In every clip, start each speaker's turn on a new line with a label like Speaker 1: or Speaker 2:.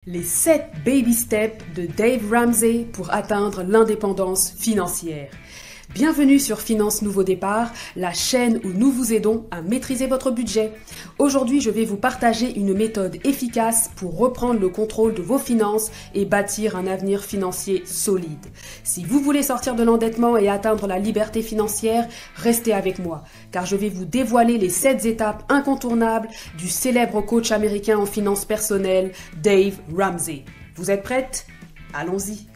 Speaker 1: Les 7 baby steps de Dave Ramsey pour atteindre l'indépendance financière. Bienvenue sur Finance Nouveau Départ, la chaîne où nous vous aidons à maîtriser votre budget. Aujourd'hui, je vais vous partager une méthode efficace pour reprendre le contrôle de vos finances et bâtir un avenir financier solide. Si vous voulez sortir de l'endettement et atteindre la liberté financière, restez avec moi, car je vais vous dévoiler les 7 étapes incontournables du célèbre coach américain en finances personnelles, Dave Ramsey. Vous êtes prêtes? Allons-y.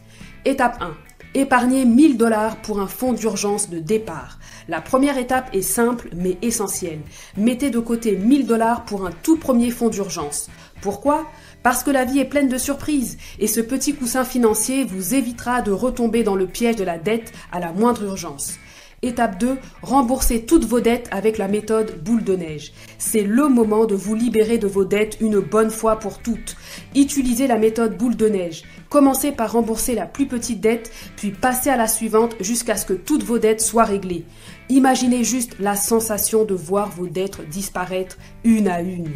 Speaker 1: Étape 1. Épargnez 1000 $ pour un fonds d'urgence de départ. La première étape est simple mais essentielle. Mettez de côté 1000 $ pour un tout premier fonds d'urgence. Pourquoi? Parce que la vie est pleine de surprises et ce petit coussin financier vous évitera de retomber dans le piège de la dette à la moindre urgence. Étape 2, remboursez toutes vos dettes avec la méthode boule de neige. C'est le moment de vous libérer de vos dettes une bonne fois pour toutes. Utilisez la méthode boule de neige. Commencez par rembourser la plus petite dette, puis passez à la suivante jusqu'à ce que toutes vos dettes soient réglées. Imaginez juste la sensation de voir vos dettes disparaître une à une.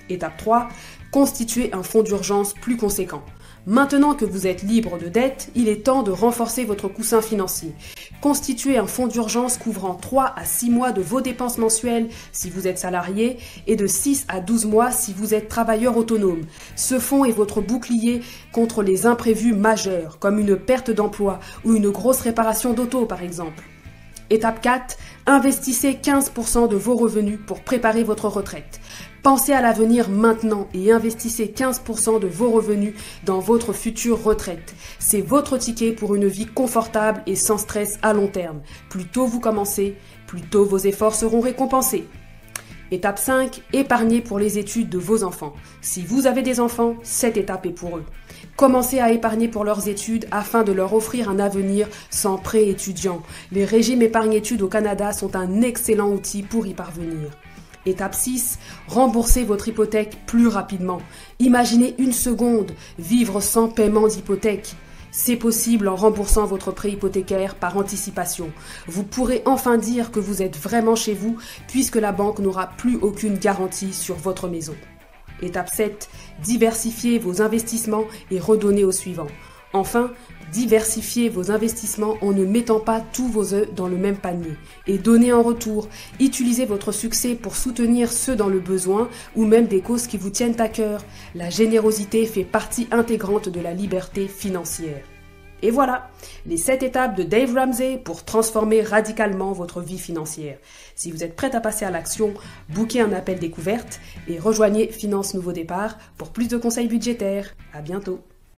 Speaker 1: Étape 3, constituez un fonds d'urgence plus conséquent. Maintenant que vous êtes libre de dettes, il est temps de renforcer votre coussin financier. Constituez un fonds d'urgence couvrant 3 à 6 mois de vos dépenses mensuelles si vous êtes salarié et de 6 à 12 mois si vous êtes travailleur autonome. Ce fonds est votre bouclier contre les imprévus majeurs, comme une perte d'emploi ou une grosse réparation d'auto par exemple. Étape 4, investissez 15% de vos revenus pour préparer votre retraite. Pensez à l'avenir maintenant et investissez 15% de vos revenus dans votre future retraite. C'est votre ticket pour une vie confortable et sans stress à long terme. Plus tôt vous commencez, plus tôt vos efforts seront récompensés. Étape 5, épargnez pour les études de vos enfants. Si vous avez des enfants, cette étape est pour eux. Commencez à épargner pour leurs études afin de leur offrir un avenir sans prêt étudiant. Les régimes épargne-études au Canada sont un excellent outil pour y parvenir. Étape 6, remboursez votre hypothèque plus rapidement. Imaginez une seconde vivre sans paiement d'hypothèque. C'est possible en remboursant votre prêt hypothécaire par anticipation. Vous pourrez enfin dire que vous êtes vraiment chez vous puisque la banque n'aura plus aucune garantie sur votre maison. Étape 7, diversifiez vos investissements et redonnez au suivant. Enfin, diversifiez vos investissements en ne mettant pas tous vos œufs dans le même panier. Et donnez en retour. Utilisez votre succès pour soutenir ceux dans le besoin ou même des causes qui vous tiennent à cœur. La générosité fait partie intégrante de la liberté financière. Et voilà, les 7 étapes de Dave Ramsey pour transformer radicalement votre vie financière. Si vous êtes prête à passer à l'action, bookez un appel découverte et rejoignez Finance Nouveau Départ pour plus de conseils budgétaires. À bientôt.